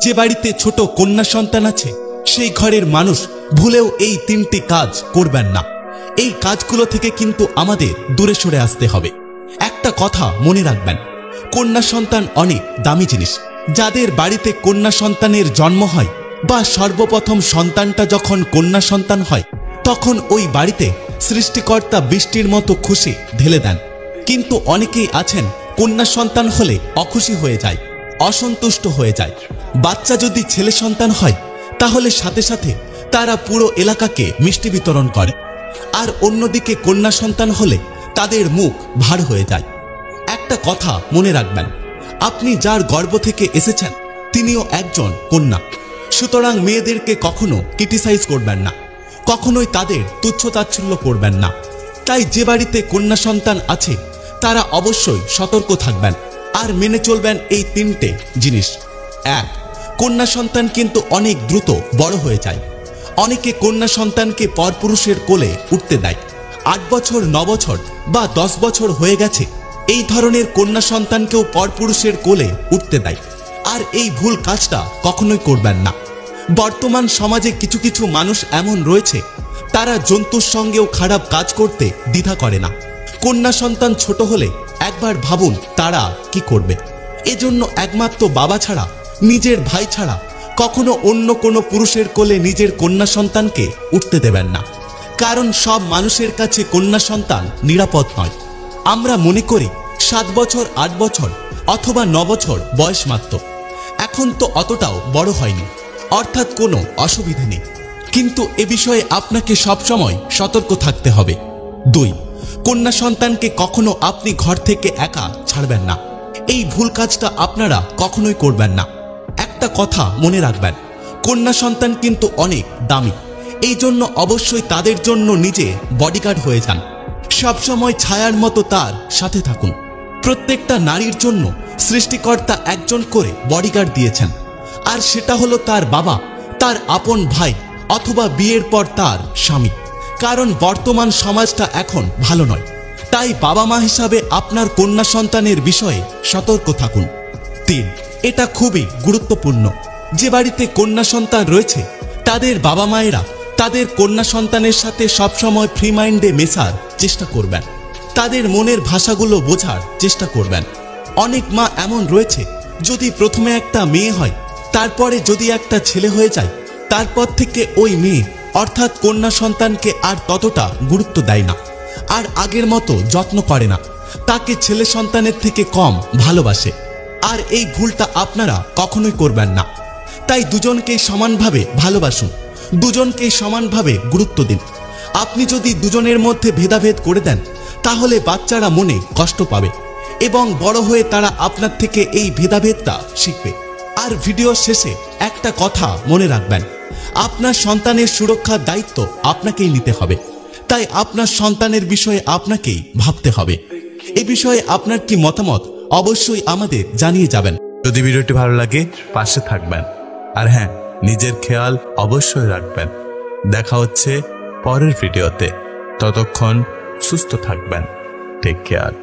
যে বাড়িতে ছোট কন্যা সন্তান আছে সেই ঘরের মানুষ ভুলেও এই 3টি কাজ করবেন না। এই কাজগুলো থেকে কিন্তু আমাদের দূরে সরে আসতে হবে। একটা কথা মনে রাখবেন, কন্যা সন্তান অনেক দামি জিনিস। যাদের বাড়িতে কন্যা সন্তানের জন্ম হয় বা সর্বপ্রথম সন্তানটা যখন কন্যা সন্তান হয়, তখন ওই বাড়িতে সৃষ্টিকর্তা বৃষ্টির মতো খুশি ঢেলে দেন। কিন্তু অনেকেই আছেন কন্যা সন্তান হলে অখুশি হয়ে যায়, অসন্তুষ্ট হয়ে যায়। বাচ্চা যদি ছেলে সন্তান হয় তাহলে সাথে সাথে তারা পুরো এলাকাকে মিষ্টি বিতরণ করে, আর অন্যদিকে কন্যা সন্তান হলে তাদের মুখ ভার হয়ে যায়। একটা কথা মনে রাখবেন, আপনি যার গর্ভ থেকে এসেছেন তিনিও একজন কন্যা। সুতরাং মেয়েদেরকে কখনো ক্রিটিসাইজ করবেন না, কখনোই তাদের তুচ্ছতাচ্ছিল্য করবেন না। তাই যে বাড়িতে কন্যা সন্তান আছে তারা অবশ্যই সতর্ক থাকবেন আর মেনে চলবেন এই 3টে জিনিস। 1, কন্যা সন্তান কিন্তু অনেক দ্রুত বড় হয়ে যায়। অনেকে কন্যা সন্তানকে পরপুরুষের কোলে উঠতে দেয়। 8 বছর, 9 বছর বা 10 বছর হয়ে গেছে এই ধরনের কন্যা সন্তানকেও পরপুরুষের কোলে উঠতে দেয়। আর এই ভুল কাজটা কখনোই করবেন না। বর্তমান সমাজে কিছু কিছু মানুষ এমন রয়েছে, তারা জন্তুর সঙ্গেও খারাপ কাজ করতে দ্বিধা করে না। কন্যা সন্তান ছোট হলে একবার ভাবুন তারা কি করবে। এজন্য একমাত্র বাবা ছাড়া, নিজের ভাই ছাড়া কখনো অন্য কোনো পুরুষের কোলে নিজের কন্যা সন্তানকে উঠতে দেবেন না। কারণ সব মানুষের কাছে কন্যা সন্তান নিরাপদ নয়। আমরা মনে করি 7 বছর, 8 বছর অথবা 9 বছর বয়স মাত্র, এখন তো অতটাও বড় হয়নি, অর্থাৎ কোনো অসুবিধে নেই। কিন্তু এ বিষয়ে আপনাকে সবসময় সতর্ক থাকতে হবে। 2, কন্যা সন্তানকে কখনো আপনি ঘর থেকে একা ছাড়বেন না। এই ভুল কাজটা আপনারা কখনোই করবেন না। একটা কথা মনে রাখবেন, কন্যা সন্তান কিন্তু অনেক দামি। এই জন্য অবশ্যই তাদের জন্য নিজে বডিগার্ড হয়ে যান। সবসময় ছায়ার মতো তার সাথে থাকুন। প্রত্যেকটা নারীর জন্য সৃষ্টিকর্তা একজন করে বডিগার্ড দিয়েছেন, আর সেটা হলো তার বাবা, তার আপন ভাই অথবা বিয়ের পর তার স্বামী। কারণ বর্তমান সমাজটা এখন ভালো নয়। তাই বাবা মা হিসাবে আপনার কন্যা সন্তানের বিষয়ে সতর্ক থাকুন। 3, এটা খুবই গুরুত্বপূর্ণ। যে বাড়িতে কন্যা সন্তান রয়েছে তাদের বাবা মায়েরা তাদের কন্যা সন্তানের সাথে সবসময় ফ্রি মাইন্ডে মেশার চেষ্টা করবেন, তাদের মনের ভাষাগুলো বোঝার চেষ্টা করবেন। অনেক মা এমন রয়েছে, যদি প্রথমে একটা মেয়ে হয়, তারপরে যদি একটা ছেলে হয়ে যায়, তারপর থেকে ওই মেয়ে অর্থাৎ কন্যা সন্তানকে আর ততটা গুরুত্ব দেয় না, আর আগের মতো যত্ন করে না, তাকে ছেলে সন্তানের থেকে কম ভালোবাসে। আর এই ভুলটা আপনারা কখনোই করবেন না। তাই দুজনকেই সমানভাবে ভালোবাসুন, দুজনকেই সমানভাবে গুরুত্ব দিন। আপনি যদি দুজনের মধ্যে ভেদাভেদ করে দেন তাহলে বাচ্চারা মনে কষ্ট পাবে এবং বড় হয়ে তারা আপনার থেকে এই ভেদাভেদটা শিখবে। আর ভিডিও শেষে একটা কথা মনে রাখবেন, আপনার সন্তানের সুরক্ষার দায়িত্ব আপনাকেই নিতে হবে। তাই আপনার সন্তানের বিষয়ে আপনাকেই ভাবতে হবে। এ বিষয়ে আপনার কি মতামত অবশ্যই আমাদের জানিয়ে যাবেন। যদি ভিডিওটি ভালো লাগে পাশে থাকবেন, আর হ্যাঁ, নিজের খেয়াল অবশ্যই রাখবেন। দেখা হচ্ছে পরের ভিডিওতে। ততক্ষণ সুস্থ থাকবেন। Take care.